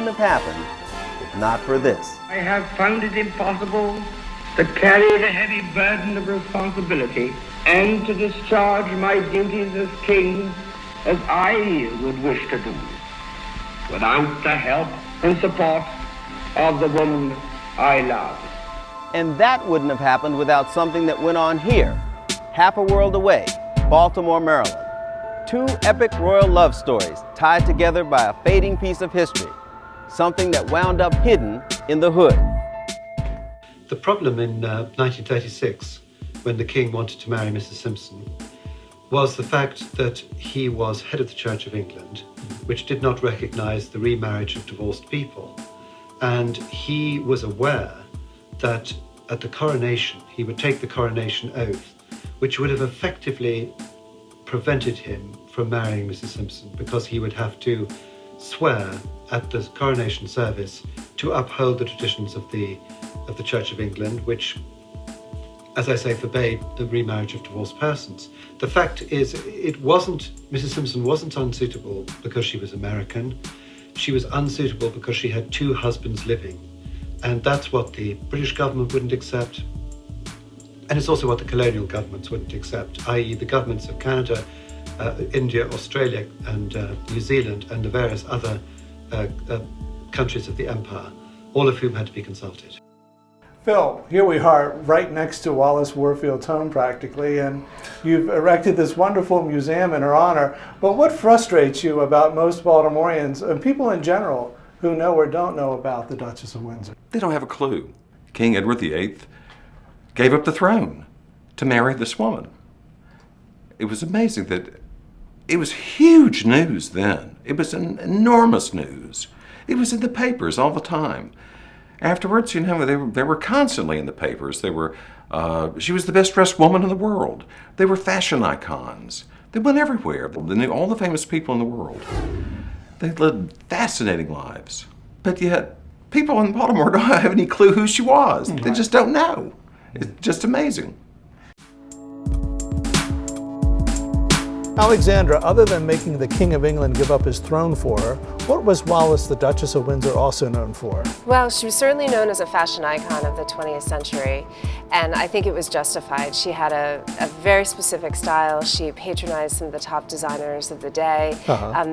wouldn't have happened if not for this. I have found it impossible to carry the heavy burden of responsibility and to discharge my duties as king as I would wish to do, without the help and support of the woman I love. And that wouldn't have happened without something that went on here, half a world away, Baltimore, Maryland. Two epic royal love stories tied together by a fading piece of history, something that wound up hidden in the hood. The problem in 1936, when the King wanted to marry Mrs. Simpson, was the fact that he was head of the Church of England, which did not recognize the remarriage of divorced people. And he was aware that at the coronation, he would take the coronation oath, which would have effectively prevented him from marrying Mrs. Simpson, because he would have to swear at the coronation service to uphold the traditions of the Church of England, which, as I say, forbade the remarriage of divorced persons. The fact is, Mrs. Simpson wasn't unsuitable because she was American. She was unsuitable because she had two husbands living. And that's what the British government wouldn't accept. And it's also what the colonial governments wouldn't accept, i.e. the governments of Canada, India, Australia, and New Zealand, and the various other countries of the empire, all of whom had to be consulted. Phil, here we are right next to Wallis Warfield's home practically, and you've erected this wonderful museum in her honor. But what frustrates you about most Baltimoreans and people in general who know or don't know about the Duchess of Windsor? They don't have a clue. King Edward VIII gave up the throne to marry this woman. It was amazing that it was huge news then. It was an enormous news. It was in the papers all the time. Afterwards, you know, they were constantly in the papers. She was the best dressed woman in the world. They were fashion icons. They went everywhere. They knew all the famous people in the world. They led fascinating lives. But yet, people in Baltimore don't have any clue who she was. Mm-hmm. They just don't know. It's just amazing. Alexandra, other than making the King of England give up his throne for her, what was Wallis, the Duchess of Windsor, also known for? Well, she was certainly known as a fashion icon of the 20th century, and I think it was justified. She had a very specific style. She patronized some of the top designers of the day.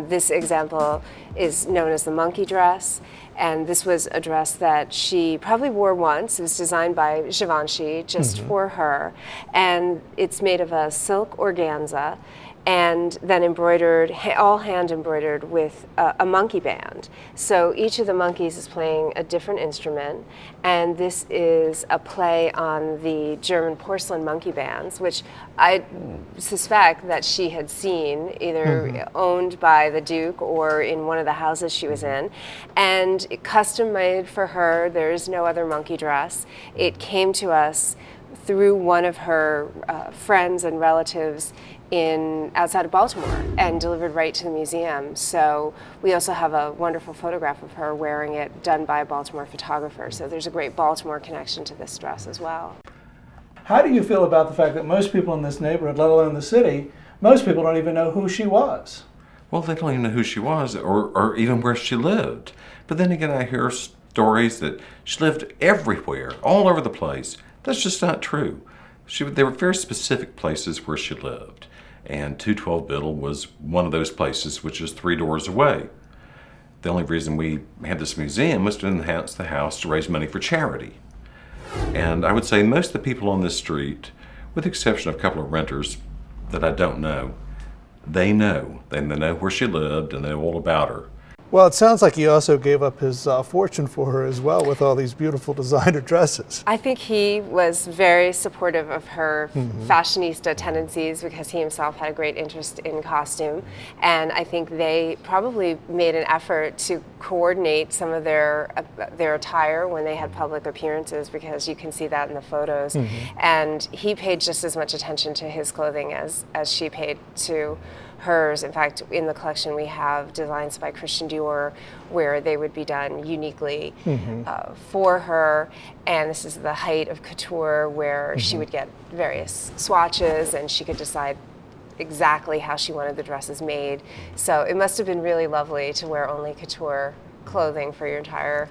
This example is known as the monkey dress, and this was a dress that she probably wore once. It was designed by Givenchy just for her, and it's made of a silk organza, and then embroidered, all hand embroidered with a monkey band. So each of the monkeys is playing a different instrument, and this is a play on the German porcelain monkey bands, which I suspect that she had seen, either owned by the Duke or in one of the houses she was in, and custom made for her. There is no other monkey dress. It came to us through one of her friends and relatives outside of Baltimore and delivered right to the museum. So we also have a wonderful photograph of her wearing it, done by a Baltimore photographer. So there's a great Baltimore connection to this dress as well. How do you feel about the fact that most people in this neighborhood, let alone the city, most people don't even know who she was? Well, they don't even know who she was or even where she lived. But then again, I hear stories that she lived everywhere, all over the place. That's just not true. There were very specific places where she lived. And 212 Biddle was one of those places, which is 3 doors away. The only reason we had this museum was to enhance the house to raise money for charity. And I would say most of the people on this street, with the exception of a couple of renters that I don't know, they know. They know where she lived and they know all about her. Well, it sounds like he also gave up his fortune for her as well with all these beautiful designer dresses. I think he was very supportive of her fashionista tendencies because he himself had a great interest in costume. And I think they probably made an effort to coordinate some of their attire when they had public appearances, because you can see that in the photos. And he paid just as much attention to his clothing as she paid to hers. In fact, in the collection we have designs by Christian Dior where they would be done uniquely for her. And this is the height of couture, where she would get various swatches and she could decide exactly how she wanted the dresses made. So it must have been really lovely to wear only couture clothing for your entire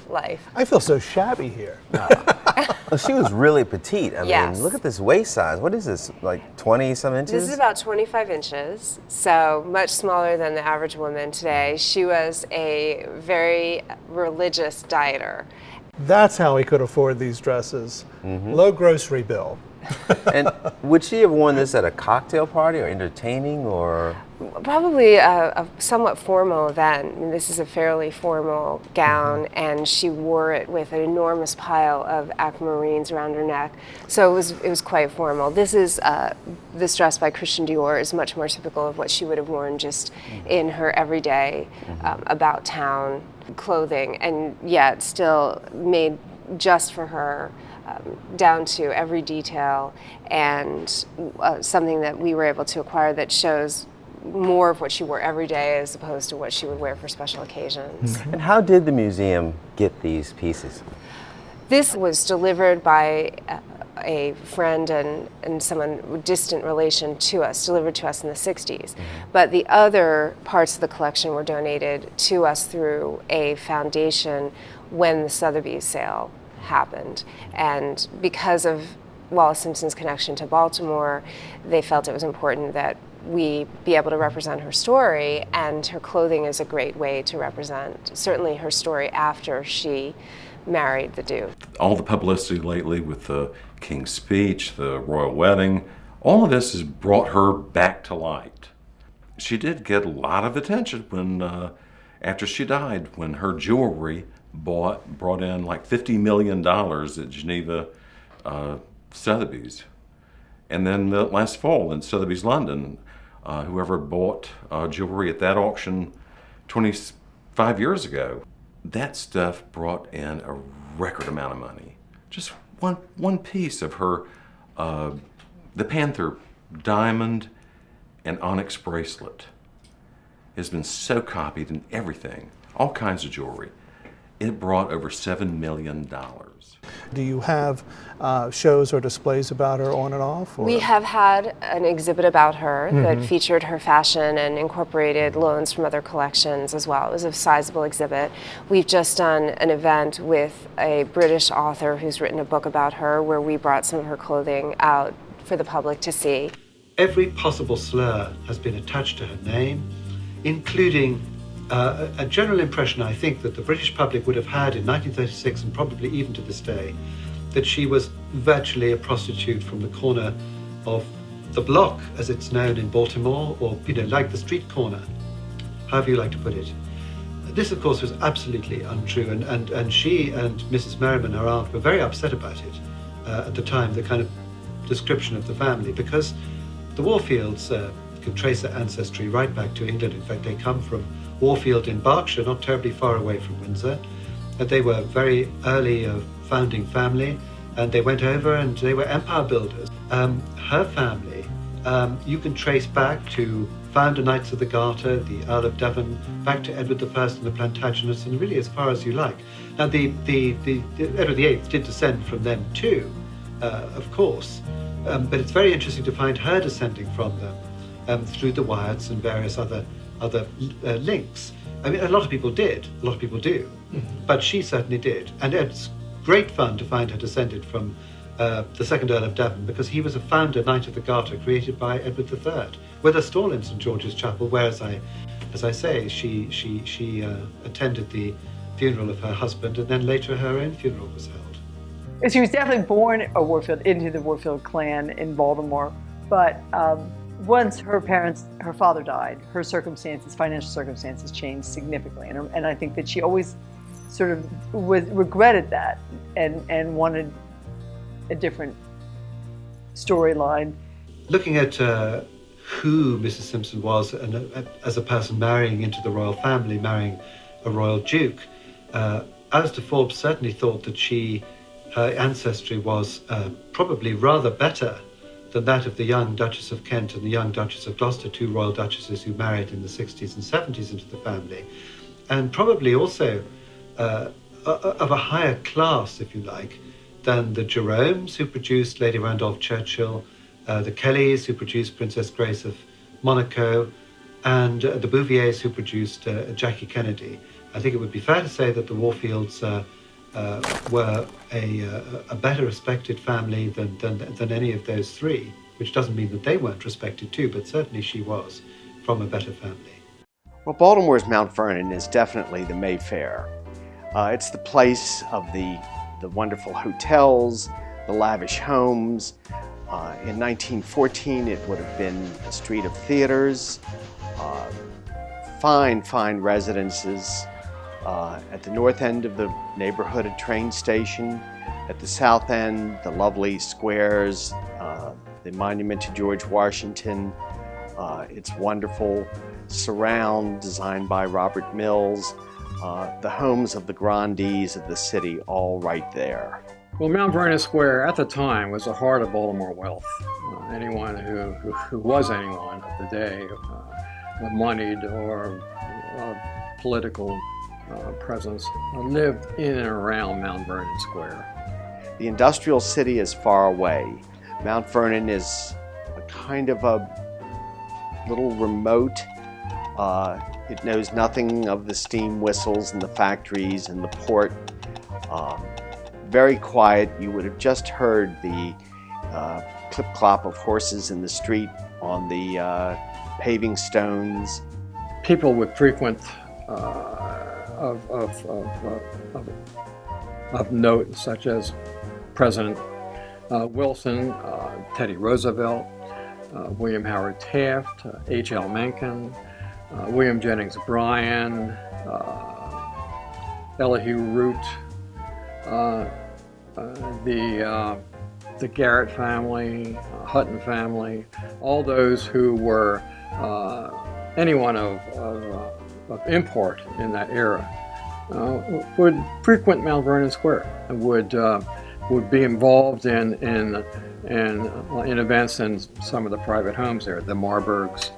life. I feel so shabby here. Well, she was really petite. I Yes. mean, look at this waist size. What is this, like 20 some inches? This is about 25 inches, so much smaller than the average woman today. She was a very religious dieter. That's how he could afford these dresses. Low grocery bill. And would she have worn this at a cocktail party or entertaining or? Probably a somewhat formal event. I mean, this is a fairly formal gown, and she wore it with an enormous pile of aquamarines around her neck. So it was quite formal. This dress by Christian Dior is much more typical of what she would have worn just in her everyday about town clothing, and yet still made just for her. Down to every detail, and something that we were able to acquire that shows more of what she wore every day as opposed to what she would wear for special occasions. And how did the museum get these pieces? This was delivered by a friend and someone distant relation to us, delivered to us in the 60s. But the other parts of the collection were donated to us through a foundation when the Sotheby's sale happened, and because of Wallis Simpson's connection to Baltimore, they felt it was important that we be able to represent her story, and her clothing is a great way to represent certainly her story after she married the Duke. All the publicity lately with the King's speech, the royal wedding, all of this has brought her back to light. She did get a lot of attention when, after she died, when her jewelry brought in like $50 million at Geneva Sotheby's. And then last fall in Sotheby's London, whoever bought jewelry at that auction 25 years ago, that stuff brought in a record amount of money. Just one piece of her, the Panther diamond and onyx bracelet has been so copied in everything, all kinds of jewelry. It brought over $7 million. Do you have shows or displays about her on and off? Or? We have had an exhibit about her that featured her fashion and incorporated loans from other collections as well. It was a sizable exhibit. We've just done an event with a British author who's written a book about her where we brought some of her clothing out for the public to see. Every possible slur has been attached to her name, including a general impression, I think, that the British public would have had in 1936 and probably even to this day, that she was virtually a prostitute from the corner of the block, as it's known in Baltimore, or, like the street corner, however you like to put it. This, of course, was absolutely untrue, and she and Mrs. Merriman, her aunt, were very upset about it at the time, the kind of description of the family, because the Warfields could trace their ancestry right back to England. In fact, they come from Warfield in Berkshire, not terribly far away from Windsor. They were a very early founding family, and they went over and they were empire builders. Her family, you can trace back to founder Knights of the Garter, the Earl of Devon, back to Edward I and the Plantagenets, and really as far as you like. Now, the Edward VIII did descend from them too, of course, but it's very interesting to find her descending from them through the Wyatts and various other links. I mean, a lot of people did, a lot of people do, but she certainly did. And it's great fun to find her descended from the second Earl of Devon, because he was a founder Knight of the Garter created by Edward III, with a stall in St George's Chapel, where, as I say, she attended the funeral of her husband, and then later her own funeral was held. She was definitely born a Warfield, into the Warfield clan in Baltimore, but once her father died, her financial circumstances changed significantly, and I think that she always sort of regretted that and wanted a different storyline. Looking at who Mrs. Simpson was as a person marrying into the royal family, marrying a royal duke, Alistair Forbes certainly thought that her ancestry was probably rather better than that of the young Duchess of Kent and the young Duchess of Gloucester, two royal duchesses who married in the 60s and 70s into the family, and probably also of a higher class, if you like, than the Jeromes, who produced Lady Randolph Churchill, the Kellys, who produced Princess Grace of Monaco, and the Bouviers, who produced Jackie Kennedy. I think it would be fair to say that the Warfields were a better respected family than any of those three, which doesn't mean that they weren't respected too, but certainly she was from a better family. Well, Baltimore's Mount Vernon is definitely the Mayfair. It's the place of the wonderful hotels, the lavish homes. In 1914, it would have been a street of theaters, fine residences. At the north end of the neighborhood, a train station. At the south end, the lovely squares, the monument to George Washington, its wonderful surround designed by Robert Mills, the homes of the grandees of the city, all right there. Well, Mount Vernon Square at the time was the heart of Baltimore wealth. Anyone who was anyone of the day, moneyed or political presence, lived in and around Mount Vernon Square. The industrial city is far away. Mount Vernon is a kind of a little remote. It knows nothing of the steam whistles and the factories and the port. Very quiet. You would have just heard the clip-clop of horses in the street on the paving stones. People would frequent of note, such as President Wilson, Teddy Roosevelt, William Howard Taft, H.L. Mencken, William Jennings Bryan, Elihu Root, the Garrett family, Hutton family, all those who were anyone of import in that era would frequent Mount Vernon Square and would be involved in events in some of the private homes there, the Marburgs,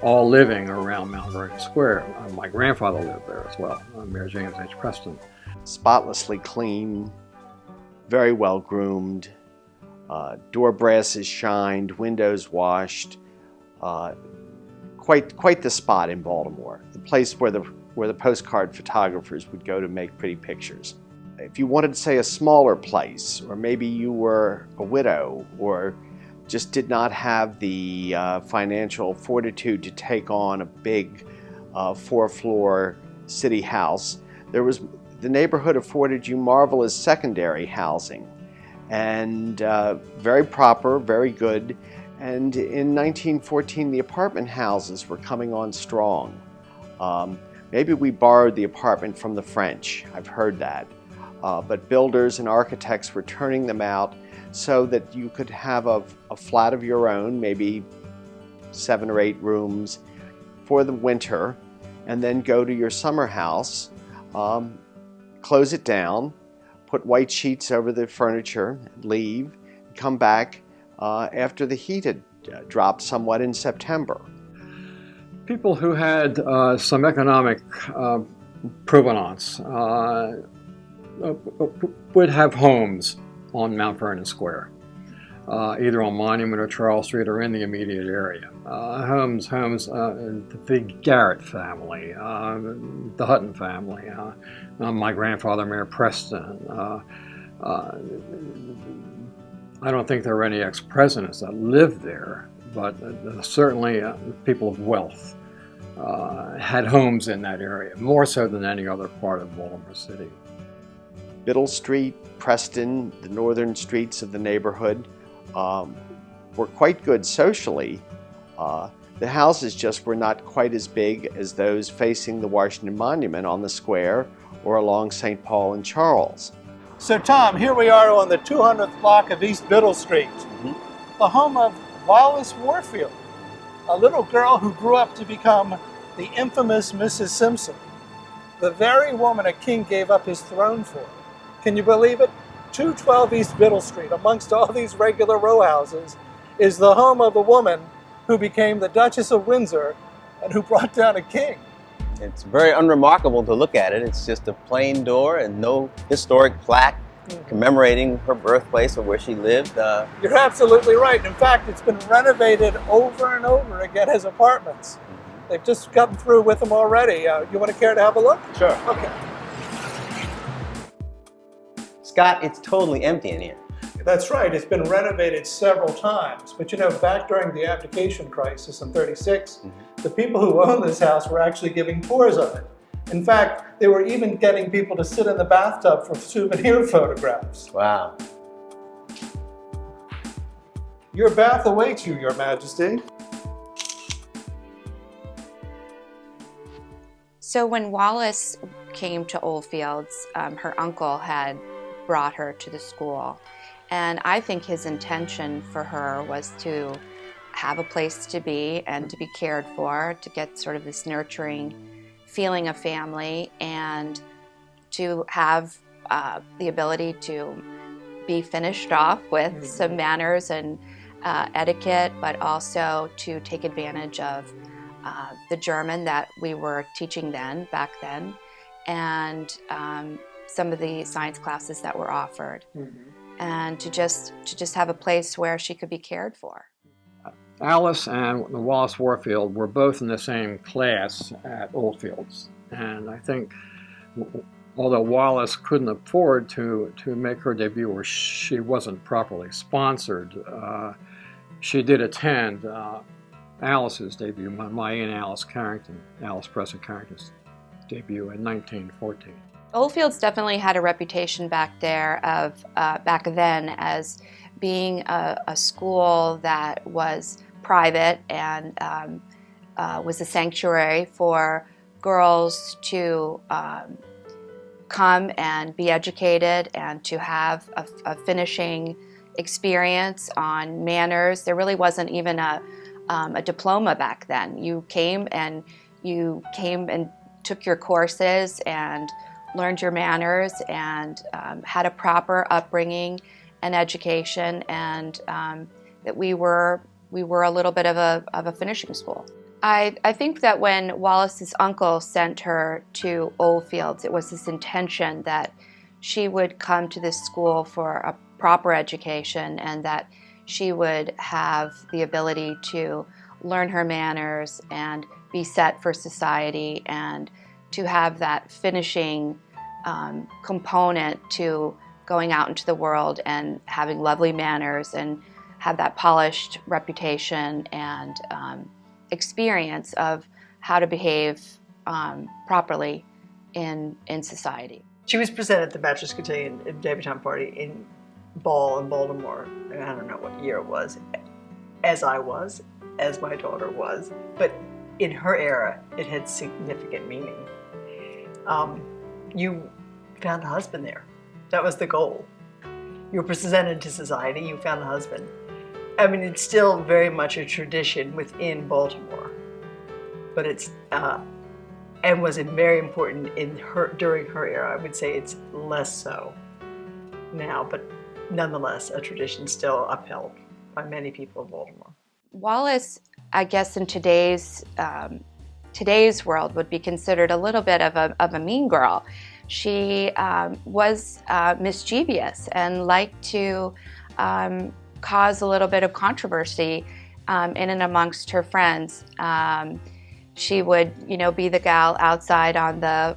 all living around Mount Vernon Square. My grandfather lived there as well, Mayor James H. Preston. Spotlessly clean, very well groomed, door brasses shined, windows washed. Quite the spot in Baltimore, the place where the postcard photographers would go to make pretty pictures. If you wanted to say a smaller place, or maybe you were a widow, or just did not have the financial fortitude to take on a big 4-floor city house, the neighborhood afforded you marvelous secondary housing, and very proper, very good. And in 1914, the apartment houses were coming on strong. Maybe we borrowed the apartment from the French, I've heard that. But builders and architects were turning them out so that you could have a flat of your own, maybe 7 or 8 rooms for the winter, and then go to your summer house, close it down, put white sheets over the furniture, leave, come back after the heat had dropped somewhat in September. People who had some economic provenance would have homes on Mount Vernon Square, either on Monument or Charles Street or in the immediate area. Homes, the Garrett family, the Hutton family, my grandfather, Mayor Preston. I don't think there were any ex-presidents that lived there, but certainly people of wealth had homes in that area, more so than any other part of Baltimore City. Biddle Street, Preston, the northern streets of the neighborhood were quite good socially. The houses just were not quite as big as those facing the Washington Monument on the square or along St. Paul and Charles. So Tom, here we are on the 200th block of East Biddle Street, the home of Wallis Warfield, a little girl who grew up to become the infamous Mrs. Simpson, the very woman a king gave up his throne for. Can you believe it? 212 East Biddle Street, amongst all these regular row houses, is the home of a woman who became the Duchess of Windsor and who brought down a king. It's very unremarkable to look at it. It's just a plain door and no historic plaque commemorating her birthplace or where she lived. You're absolutely right. In fact, it's been renovated over and over again as apartments. They've just gotten through with them already. You want to care to have a look? Sure. Okay. Scott, it's totally empty in here. That's right. It's been renovated several times. But you know, back during the abdication crisis in '36, the people who owned this house were actually giving tours of it. In fact, they were even getting people to sit in the bathtub for souvenir photographs. Wow. Your bath awaits you, Your Majesty. So when Wallis came to Oldfields, her uncle had brought her to the school. And I think his intention for her was to have a place to be and to be cared for, to get sort of this nurturing feeling of family, and to have the ability to be finished off with some manners and etiquette, but also to take advantage of the German that we were teaching back then, and some of the science classes that were offered, and to just have a place where she could be cared for. Alice and Wallis Warfield were both in the same class at Oldfields, and I think although Wallis couldn't afford to make her debut, or she wasn't properly sponsored, she did attend Alice's debut, my Aunt Alice Carrington, Alice Preston Carrington's debut in 1914. Oldfields definitely had a reputation back then as being a school that was private and was a sanctuary for girls to come and be educated and to have a finishing experience on manners. There really wasn't even a diploma back then. You came and took your courses and learned your manners and had a proper upbringing and education, and that we were a little bit of a finishing school. I think that when Wallis's uncle sent her to Oldfields, it was this intention that she would come to this school for a proper education, and that she would have the ability to learn her manners and be set for society, and to have that finishing component to going out into the world and having lovely manners and have that polished reputation and experience of how to behave properly in society. She was presented at the Bachelor's Cotillion debutante party in Baltimore, and I don't know what year it was, as my daughter was, but in her era, it had significant meaning. You found a husband there. That was the goal. You were presented to society, you found a husband. I mean, it's still very much a tradition within Baltimore, but it's, and was very important during her era. I would say it's less so now, but nonetheless, a tradition still upheld by many people in Baltimore. Wallis, I guess in today's world, would be considered a little bit of a mean girl. She was mischievous and liked to cause a little bit of controversy in and amongst her friends. She would, be the gal outside on the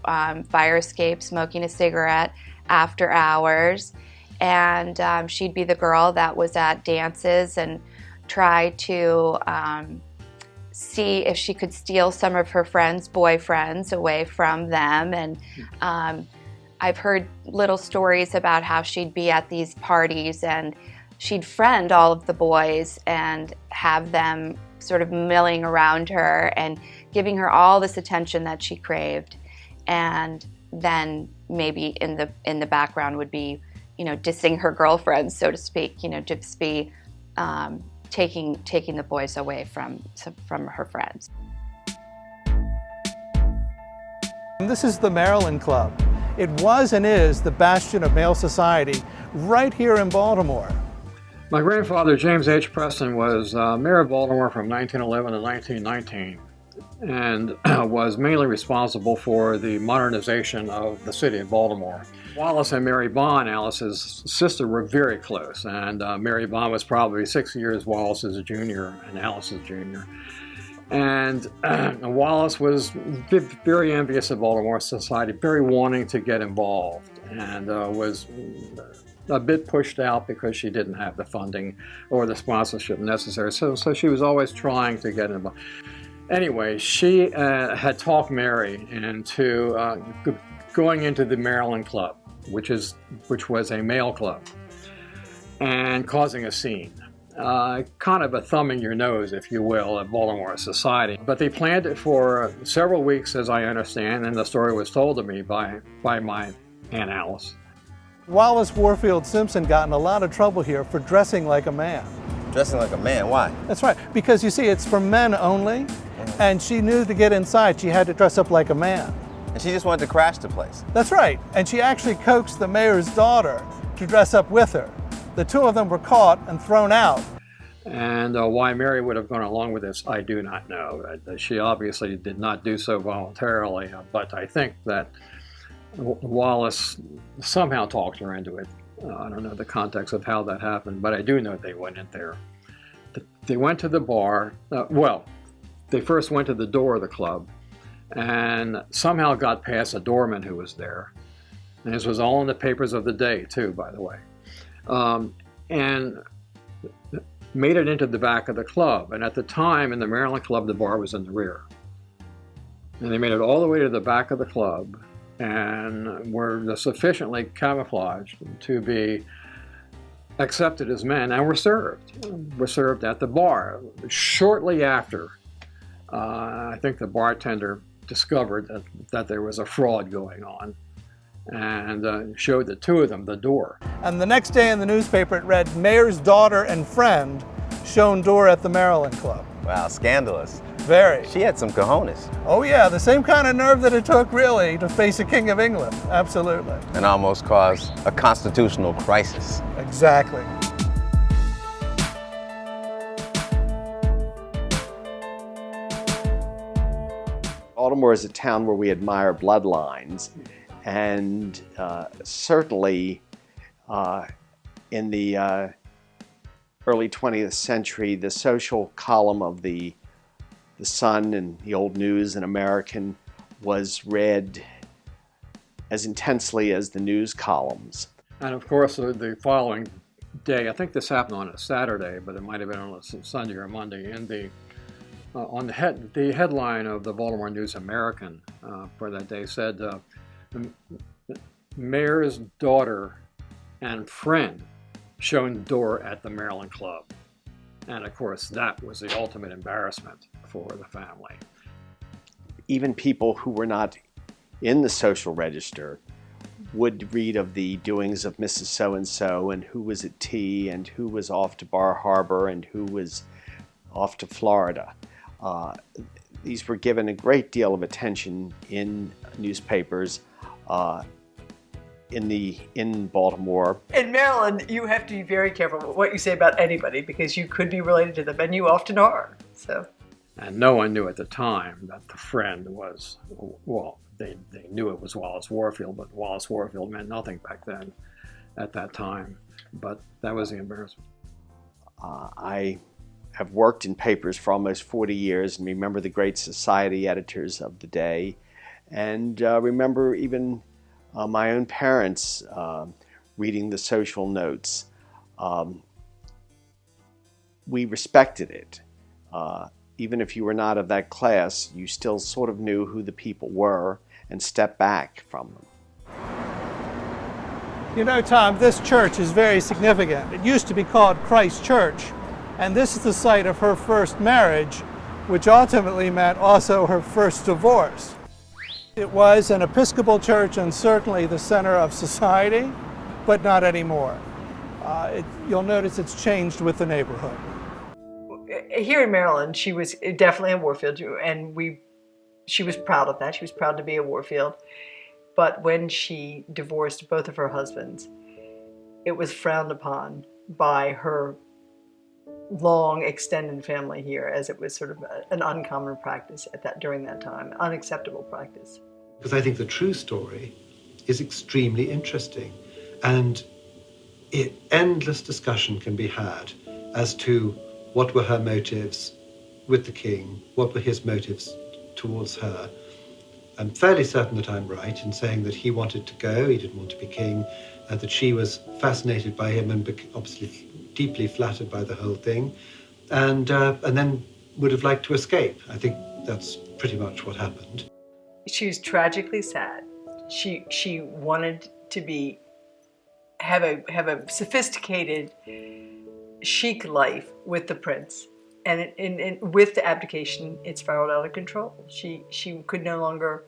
fire escape smoking a cigarette after hours, and she'd be the girl that was at dances and try to see if she could steal some of her friends' boyfriends away from them. And I've heard little stories about how she'd be at these parties and she'd friend all of the boys and have them sort of milling around her and giving her all this attention that she craved. And then maybe in the background would be, dissing her girlfriends, so to speak, just be taking the boys away from her friends. This is the Maryland Club. It was and is the bastion of male society right here in Baltimore. My grandfather, James H. Preston, was mayor of Baltimore from 1911 to 1919 and was mainly responsible for the modernization of the city of Baltimore. Wallis and Mary Bond, Alice's sister, were very close, and Mary Bond was probably 6 years Wallis's junior and Alice's junior. And Wallis was very envious of Baltimore society, very wanting to get involved, and was a bit pushed out because she didn't have the funding or the sponsorship necessary. So she was always trying to get involved. Anyway, she had talked Mary into going into the Maryland Club, which was a male club, and causing a scene. Kind of a thumb in your nose, if you will, at Baltimore society. But they planned it for several weeks, as I understand, and the story was told to me by my Aunt Alice. Wallis Warfield Simpson got in a lot of trouble here for dressing like a man. Dressing like a man, why? That's right, because you see, it's for men only, and she knew to get inside she had to dress up like a man. And she just wanted to crash the place. That's right, and she actually coaxed the mayor's daughter to dress up with her. The two of them were caught and thrown out. And why Mary would have gone along with this, I do not know. She obviously did not do so voluntarily, but I think that Wallis somehow talked her into it. I don't know the context of how that happened, but I do know they went in there. They went to the bar. They first went to the door of the club and somehow got past a doorman who was there. And this was all in the papers of the day, too, by the way. And made it into the back of the club. And at the time, in the Maryland Club, the bar was in the rear. And they made it all the way to the back of the club and were sufficiently camouflaged to be accepted as men and were served at the bar. Shortly after, I think the bartender discovered that there was a fraud going on and showed the two of them the door. And the next day in the newspaper it read, "Mayor's daughter and friend shown door at the Maryland Club." Wow, scandalous. Very. She had some cojones. Oh yeah, the same kind of nerve that it took really to face a king of England. Absolutely. And almost caused a constitutional crisis. Exactly. Baltimore is a town where we admire bloodlines, and certainly in the early 20th century, the social column of the Sun and the Old News and American was read as intensely as the news columns. And of course, the following day, I think this happened on a Saturday, but it might have been on a Sunday or Monday, in the headline of the Baltimore News American for that day said, "Mayor's daughter and friend shown door at the Maryland Club." And of course, that was the ultimate embarrassment for the family. Even people who were not in the social register would read of the doings of Mrs. So-and-so and who was at tea and who was off to Bar Harbor and who was off to Florida. These were given a great deal of attention in newspapers in Baltimore. In Maryland, you have to be very careful what you say about anybody because you could be related to them, and you often are. So. And no one knew at the time that the friend was, well, they knew it was Wallis Warfield, but Wallis Warfield meant nothing back then at that time. But that was the embarrassment. I have worked in papers for almost 40 years and remember the great society editors of the day, and remember even my own parents reading the social notes. We respected it. Even if you were not of that class, you still sort of knew who the people were and stepped back from them. You know, Tom, this church is very significant. It used to be called Christ Church, and this is the site of her first marriage, which ultimately meant also her first divorce. It was an Episcopal church and certainly the center of society, but not anymore. You'll notice it's changed with the neighborhood. Here in Maryland, she was definitely a Warfield, and she was proud of that. She was proud to be a Warfield. But when she divorced both of her husbands, it was frowned upon by her long extended family here, as it was sort of an uncommon practice during that time, unacceptable practice. Because I think the true story is extremely interesting, and endless discussion can be had as to what were her motives, with the king? What were his motives towards her? I'm fairly certain that I'm right in saying that he wanted to go, he didn't want to be king, that she was fascinated by him and obviously deeply flattered by the whole thing, and then would have liked to escape. I think that's pretty much what happened. She was tragically sad. She wanted to have a sophisticated, chic life with the prince, and with the abdication, it spiraled out of control. She could no longer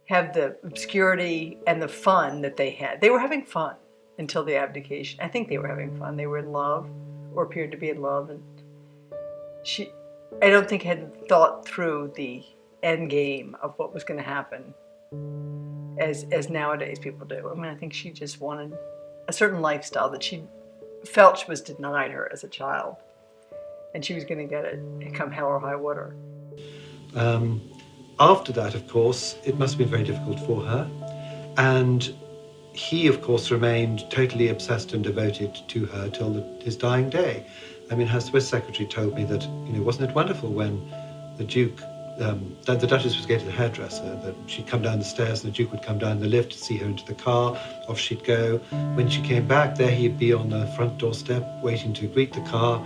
have the obscurity and the fun that they had. They were having fun until the abdication. I think they were having fun. They were in love, or appeared to be in love, and I don't think had thought through the end game of what was going to happen as nowadays people do. I mean, I think she just wanted a certain lifestyle that she felt was denied her as a child, and she was going to get it come hell or high water. After that, of course, it must have been very difficult for her, and he, of course, remained totally obsessed and devoted to her till his dying day. I mean, her Swiss secretary told me that, wasn't it wonderful when the Duke, the Duchess was going to the hairdresser, that she'd come down the stairs and the Duke would come down the lift to see her into the car, off she'd go. When she came back, there he'd be on the front doorstep waiting to greet the car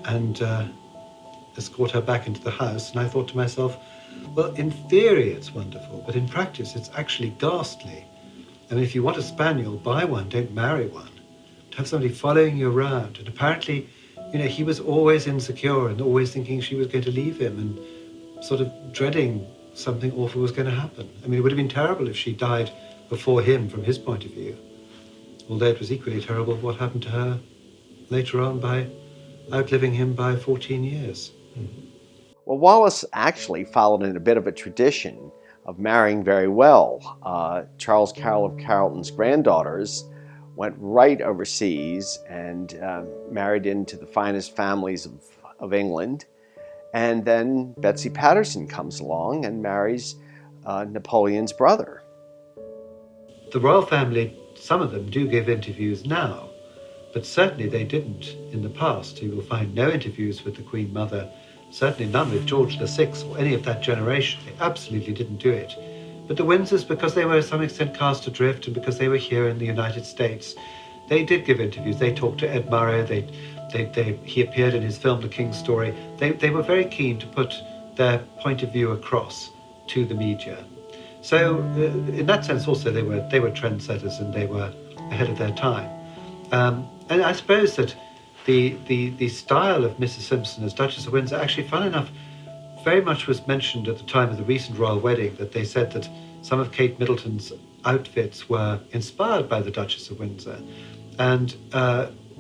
and escort her back into the house. And I thought to myself, well, in theory it's wonderful, but in practice it's actually ghastly. I mean, if you want a spaniel, buy one, don't marry one. To have somebody following you around, and apparently, he was always insecure and always thinking she was going to leave him and sort of dreading something awful was going to happen. I mean, it would have been terrible if she died before him from his point of view, although it was equally terrible what happened to her later on by outliving him by 14 years. Mm-hmm. Well, Wallis actually followed in a bit of a tradition of marrying very well. Charles Carroll of Carrollton's granddaughters went right overseas and married into the finest families of England. And then Betsy Patterson comes along and marries Napoleon's brother. The royal family, some of them do give interviews now, but certainly they didn't in the past. You will find no interviews with the Queen Mother, certainly none with George VI or any of that generation. They absolutely didn't do it. But the Windsors, because they were to some extent cast adrift and because they were here in the United States, they did give interviews. They talked to Ed Murray. He appeared in his film, The King's Story. They were very keen to put their point of view across to the media. So in that sense also they were trendsetters and they were ahead of their time. And I suppose that the style of Mrs. Simpson as Duchess of Windsor, actually, fun enough, very much was mentioned at the time of the recent royal wedding, that they said that some of Kate Middleton's outfits were inspired by the Duchess of Windsor. And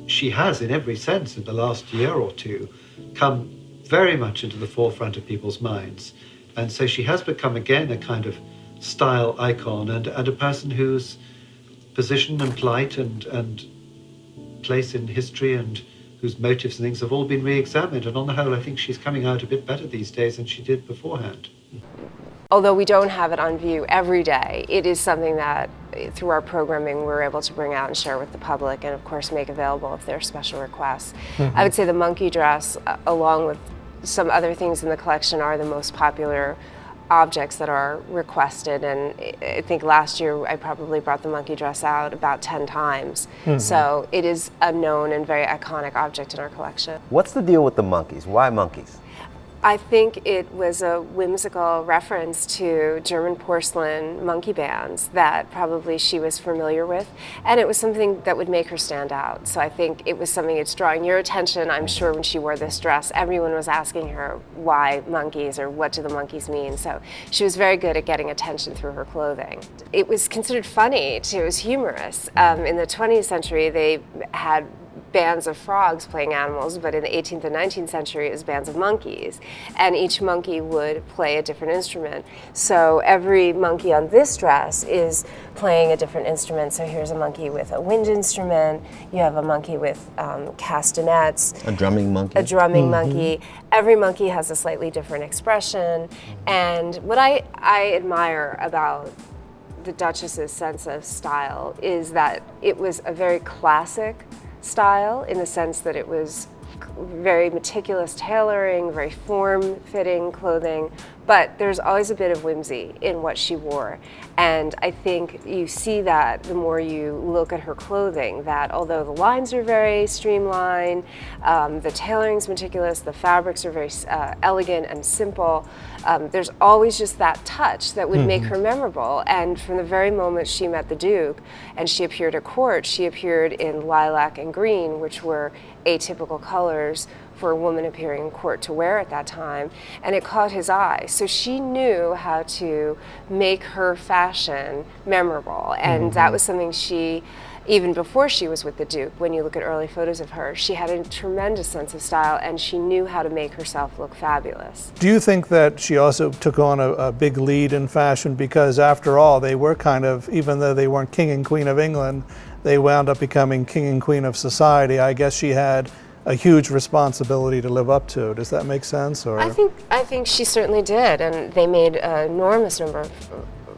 she has, in every sense, in the last year or two, come very much into the forefront of people's minds. And so she has become, again, a kind of style icon and a person whose position and plight and place in history and whose motives and things have all been re-examined. And on the whole, I think she's coming out a bit better these days than she did beforehand. Although we don't have it on view every day, it is something that through our programming we're able to bring out and share with the public and of course make available if there are special requests. Mm-hmm. I would say the monkey dress, along with some other things in the collection, are the most popular objects that are requested, and I think last year I probably brought the monkey dress out about 10 times. Mm-hmm. So it is a known and very iconic object in our collection. What's the deal with the monkeys? Why monkeys? I think it was a whimsical reference to German porcelain monkey bands that probably she was familiar with, and it was something that would make her stand out. So I think it was something it's drawing your attention. I'm sure when she wore this dress, everyone was asking her why monkeys or what do the monkeys mean. So she was very good at getting attention through her clothing. It was considered funny, it was humorous. In the 20th century, they had bands of frogs playing animals, but in the 18th and 19th century it was bands of monkeys, and each monkey would play a different instrument. So every monkey on this dress is playing a different instrument. So here's a monkey with a wind instrument, you have a monkey with castanets, a drumming monkey. A drumming monkey. Every monkey has a slightly different expression, and what I admire about the Duchess's sense of style is that it was a very classic style, in the sense that it was very meticulous tailoring, very form-fitting clothing, but there's always a bit of whimsy in what she wore. And I think you see that the more you look at her clothing, that although the lines are very streamlined, the tailoring's meticulous, the fabrics are very elegant and simple, there's always just that touch that would make her memorable. And from the very moment she met the Duke and she appeared at court, she appeared in lilac and green, which were atypical colors for a woman appearing in court to wear at that time, and it caught his eye. So she knew how to make her fashion memorable, and that was something she, even before she was with the Duke, when you look at early photos of her, she had a tremendous sense of style, and she knew how to make herself look fabulous. Do you think that she also took on a big lead in fashion? Because after all, they were kind of, even though they weren't king and queen of England, they wound up becoming king and queen of society. I guess she had a huge responsibility to live up to. Does that make sense? Or I think she certainly did, and they made an enormous number of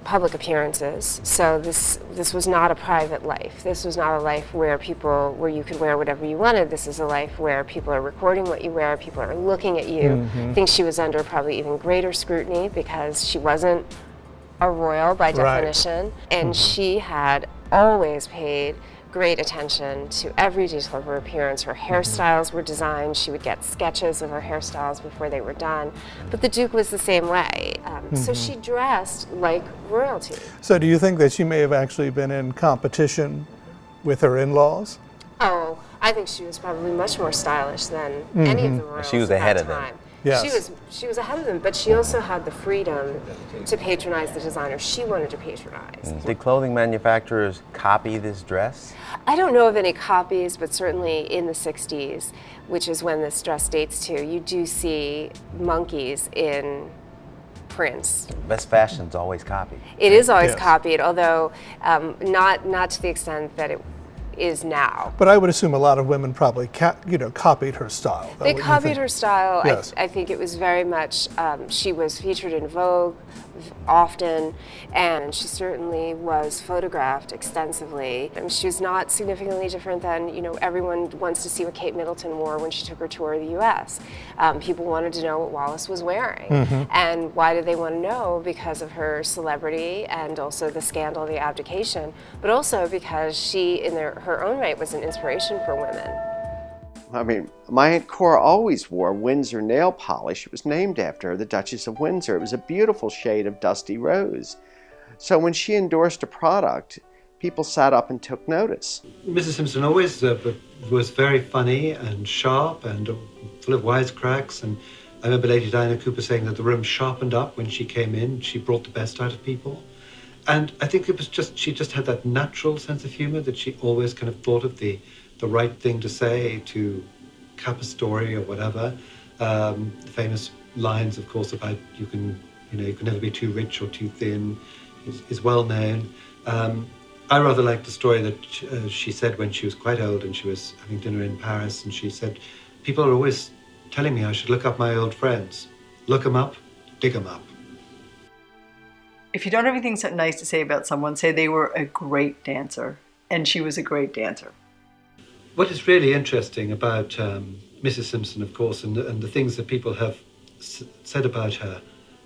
public appearances. So this was not a private life. This was not a life where you could wear whatever you wanted. This is a life where people are recording what you wear, people are looking at you. I think she was under probably even greater scrutiny because she wasn't a royal by definition, and she had always paid great attention to every detail of her appearance. Her hairstyles were designed. She would get sketches of her hairstyles before they were done. But the Duke was the same way. So she dressed like royalty. So do you think that she may have actually been in competition with her in-laws? Oh, I think she was probably much more stylish than any of the royals. She was ahead of them. Yes. She was ahead of them, but she also had the freedom to patronize the designers she wanted to patronize. Did clothing manufacturers copy this dress? I don't know of any copies, but certainly in the 60s, which is when this dress dates to, you do see monkeys in prints. Best fashion's always copied. It is always copied, although not to the extent that it is now. But I would assume a lot of women probably copied her style. They copied her style. Yes. I think it was very much, she was featured in Vogue often, and she certainly was photographed extensively. And she was not significantly different than, everyone wants to see what Kate Middleton wore when she took her tour of the US. People wanted to know what Wallis was wearing. And why did they want to know? Because of her celebrity and also the scandal of the abdication, but also because she, in her own right, was an inspiration for women. I mean, my Aunt Cora always wore Windsor nail polish. It was named after her, the Duchess of Windsor. It was a beautiful shade of dusty rose. So when she endorsed a product, people sat up and took notice. Mrs. Simpson always was very funny and sharp and full of wisecracks. And I remember Lady Diana Cooper saying that the room sharpened up when she came in. She brought the best out of people. And I think it was she just had that natural sense of humor that she always kind of thought of the right thing to say to cap a story or whatever. The famous lines, of course, about you can never be too rich or too thin is well known. I rather like the story that she said when she was quite old and she was having dinner in Paris, and she said, people are always telling me I should look up my old friends. Look them up, dig them up. If you don't have anything nice to say about someone, say they were a great dancer, and she was a great dancer. What is really interesting about Mrs. Simpson, of course, and the things that people have said about her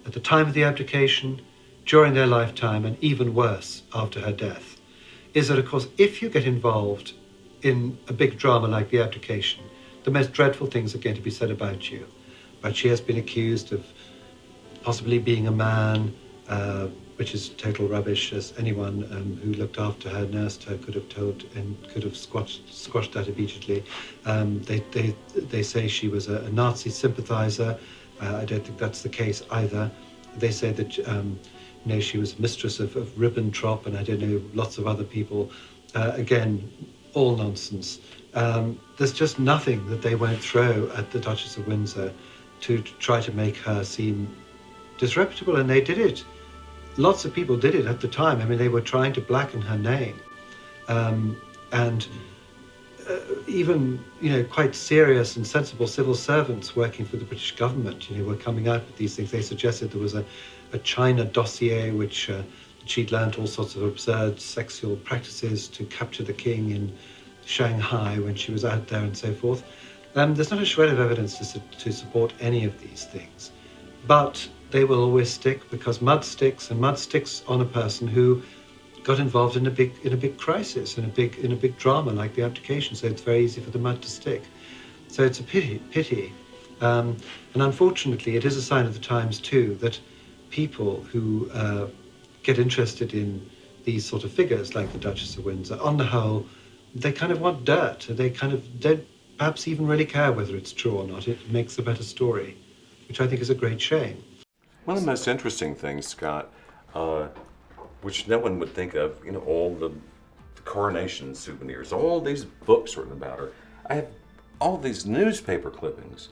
at the time of the abdication, during their lifetime, and even worse, after her death, is that, of course, if you get involved in a big drama like the abdication, the most dreadful things are going to be said about you. But she has been accused of possibly being a man, which is total rubbish, as anyone who looked after her, nursed her, could have told and could have squashed that immediately. They say she was a Nazi sympathizer. I don't think that's the case either. They say that she was mistress of Ribbentrop, and I don't know, lots of other people. Again, all nonsense. There's just nothing that they won't throw at the Duchess of Windsor to try to make her seem disreputable, and they did it. Lots of people did it at the time. I mean, they were trying to blacken her name. And even, quite serious and sensible civil servants working for the British government, were coming out with these things. They suggested there was a China dossier, which she'd learned all sorts of absurd sexual practices to capture the king in Shanghai when she was out there and so forth. There's not a shred of evidence to support any of these things, but they will always stick because mud sticks, and mud sticks on a person who got involved in a big crisis, in a big drama like the abdication. So it's very easy for the mud to stick. So it's a pity, and unfortunately, it is a sign of the times too that people who get interested in these sort of figures like the Duchess of Windsor, on the whole, they kind of want dirt. They kind of don't perhaps even really care whether it's true or not. It makes a better story, which I think is a great shame. One of the most interesting things, Scott, which no one would think of, all the coronation souvenirs, all these books written about her. I have all these newspaper clippings.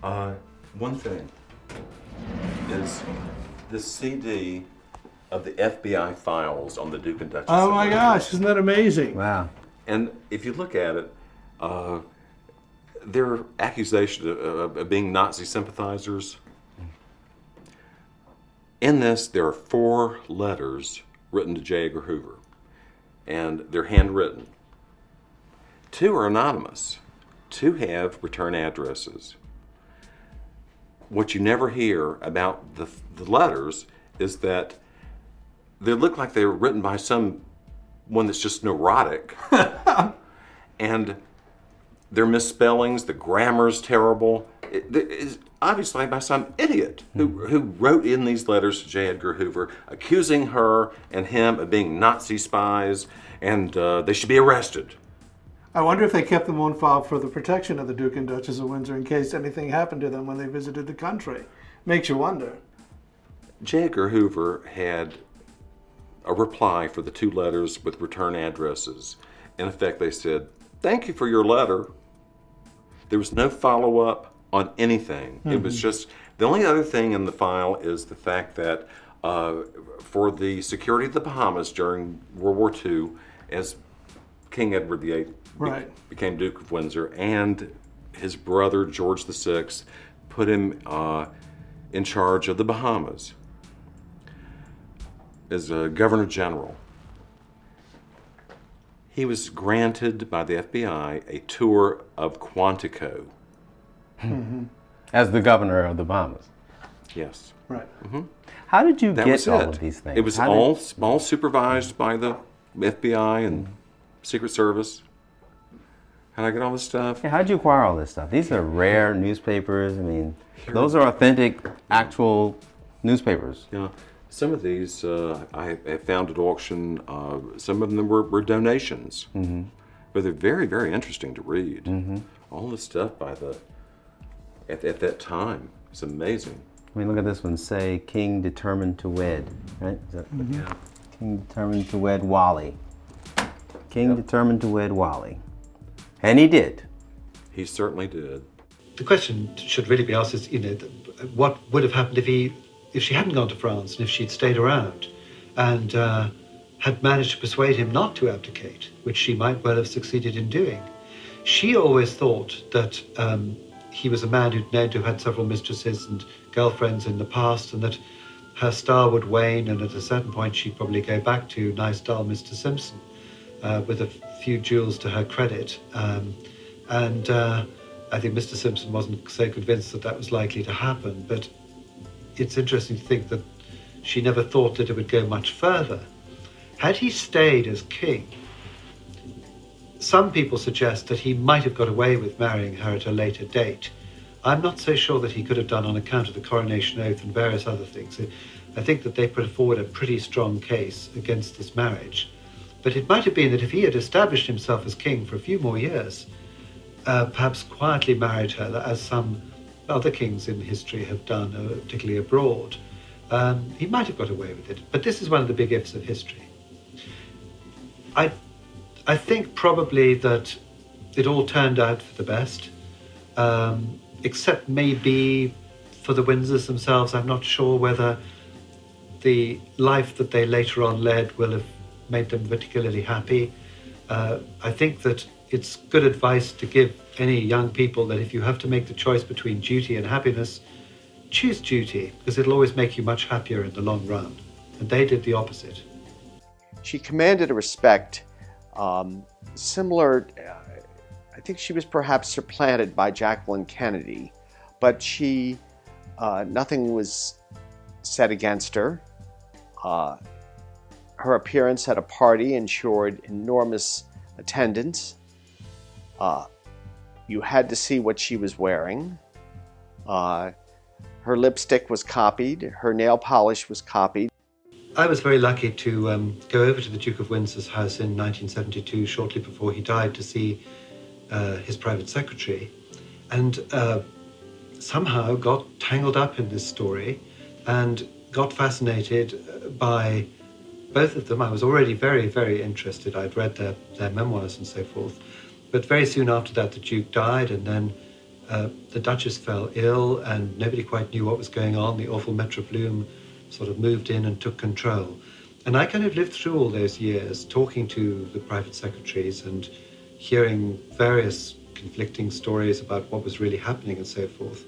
One thing is the CD of the FBI files on the Duke and Duchess. Oh my gosh, isn't that amazing? Wow. And if you look at it, their accusation of being Nazi sympathizers. In this, there are 4 letters written to J. Edgar Hoover, and they're handwritten. 2 are anonymous. 2 have return addresses. What you never hear about the letters is that they look like they were written by someone that's just neurotic, and their misspellings, the grammar's terrible. It's obviously by some idiot who wrote in these letters to J. Edgar Hoover, accusing her and him of being Nazi spies, and they should be arrested. I wonder if they kept them on file for the protection of the Duke and Duchess of Windsor in case anything happened to them when they visited the country. Makes you wonder. J. Edgar Hoover had a reply for the 2 letters with return addresses. In effect, they said, "Thank you for your letter." There was no follow-up on anything. It was just, the only other thing in the file is the fact that for the security of the Bahamas during World War II, as King Edward VIII became Duke of Windsor, and his brother George VI put him in charge of the Bahamas as a Governor General. He was granted by the FBI a tour of Quantico. As the governor of the Bahamas. Yes. Right. How did you That get was all it. of these things? It was all supervised by the FBI and Secret Service. How did I get all this stuff? Yeah, how did you acquire all this stuff? These are rare newspapers. I mean, those are authentic, actual newspapers. Yeah. Some of these I found at auction. Some of them were donations. But they're very, very interesting to read. All the stuff by at that time. It's amazing. I mean, look at this one. Say, King determined to wed. Right? Is that, Yeah. King determined to wed Wally. King determined to wed Wally. And he did. He certainly did. The question should really be asked is, what would have happened if she hadn't gone to France and if she'd stayed around and had managed to persuade him not to abdicate, which she might well have succeeded in doing. She always thought that he was a man who'd known to have had several mistresses and girlfriends in the past, and that her star would wane, and at a certain point she'd probably go back to nice dull Mr. Simpson with a few jewels to her credit. I think Mr. Simpson wasn't so convinced that that was likely to happen, but it's interesting to think that she never thought that it would go much further. Had he stayed as king, some people suggest that he might have got away with marrying her at a later date. I'm not so sure that he could have done on account of the coronation oath and various other things. I think that they put forward a pretty strong case against this marriage. But it might have been that if he had established himself as king for a few more years, perhaps quietly married her, as some other kings in history have done, particularly abroad, he might have got away with it. But this is one of the big ifs of history. I think probably that it all turned out for the best, except maybe for the Windsors themselves. I'm not sure whether the life that they later on led will have made them particularly happy. I think that it's good advice to give any young people that if you have to make the choice between duty and happiness, choose duty, because it'll always make you much happier in the long run. And they did the opposite. She commanded a respect similar, I think she was perhaps supplanted by Jacqueline Kennedy, but she, nothing was said against her. Her appearance at a party ensured enormous attendance. You had to see what she was wearing. Her lipstick was copied. Her nail polish was copied. I was very lucky to go over to the Duke of Windsor's house in 1972, shortly before he died, to see his private secretary, and somehow got tangled up in this story and got fascinated by both of them. I was already very, very interested. I'd read their memoirs and so forth. But very soon after that, the Duke died, and then the Duchess fell ill, and nobody quite knew what was going on. The awful Metro Bloom sort of moved in and took control. And I kind of lived through all those years, talking to the private secretaries and hearing various conflicting stories about what was really happening and so forth.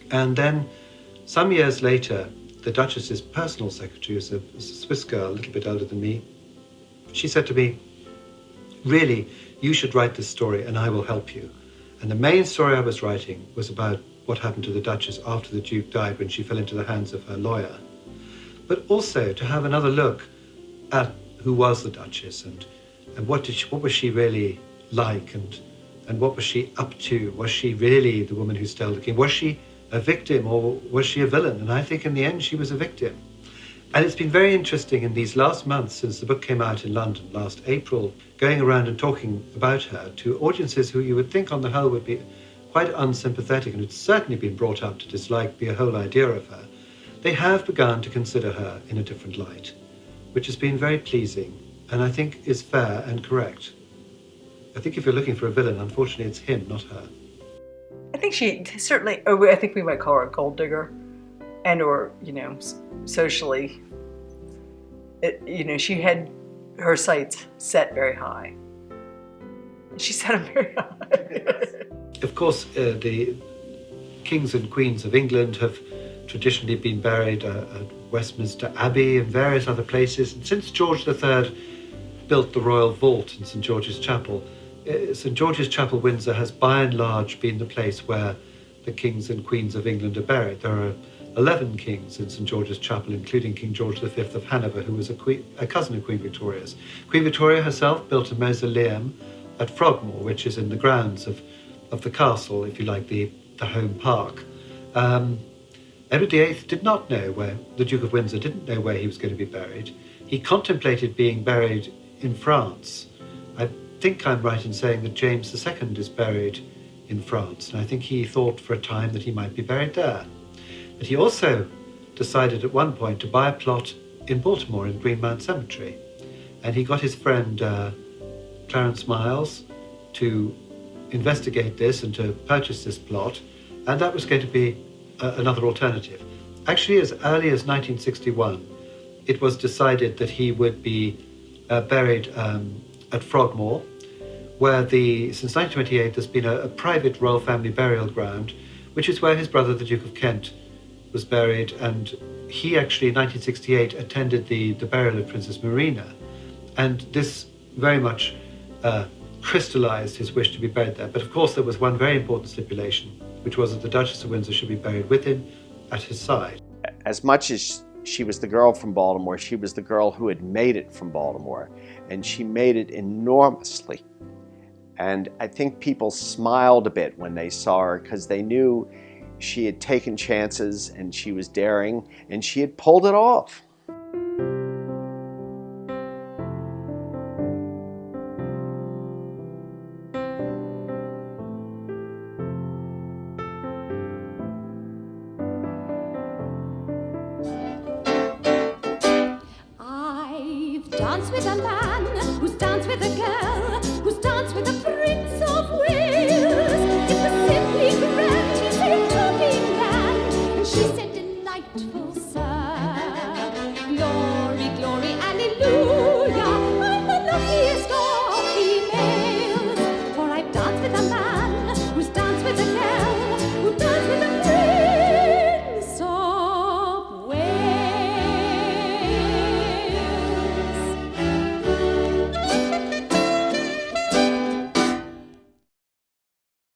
And then some years later, the Duchess's personal secretary, was a Swiss girl, a little bit older than me, she said to me, "Really, you should write this story and I will help you." And the main story I was writing was about what happened to the Duchess after the Duke died, when she fell into the hands of her lawyer. But also to have another look at who was the Duchess and what was she really like, and what was she up to? Was she really the woman who stole the king? Was she a victim, or was she a villain? And I think in the end she was a victim. And it's been very interesting in these last months, since the book came out in London last April, going around and talking about her to audiences who you would think on the whole would be quite unsympathetic and had certainly been brought up to dislike the whole idea of her. They have begun to consider her in a different light, which has been very pleasing, and I think is fair and correct. I think if you're looking for a villain, unfortunately it's him, not her. I think she certainly, I think we might call her a gold digger, and or, socially, she had her sights set very high. She set them very high. Of course, the kings and queens of England have traditionally been buried at Westminster Abbey and various other places. And since George III built the Royal Vault in St George's Chapel, St George's Chapel, Windsor, has by and large been the place where the kings and queens of England are buried. There are 11 kings in St George's Chapel, including King George V of Hanover, who was a cousin of Queen Victoria's. Queen Victoria herself built a mausoleum at Frogmore, which is in the grounds of the castle, if you like, the home park. Edward VIII did not know where, the Duke of Windsor didn't know where he was going to be buried. He contemplated being buried in France. I think I'm right in saying that James II is buried in France, and I think he thought for a time that he might be buried there. But he also decided at one point to buy a plot in Baltimore in Greenmount Cemetery, and he got his friend Clarence Miles to investigate this and to purchase this plot, and that was going to be another alternative. Actually, as early as 1961, it was decided that he would be buried at Frogmore, where since 1928 there's been a private royal family burial ground, which is where his brother, the Duke of Kent, was buried, and he actually in 1968 attended the burial of Princess Marina, and this very much crystallized his wish to be buried there. But of course there was one very important stipulation, which was that the Duchess of Windsor should be buried with him at his side. As much as she was the girl from Baltimore, she was the girl who had made it from Baltimore, and she made it enormously. And I think people smiled a bit when they saw her, because they knew she had taken chances and she was daring and she had pulled it off.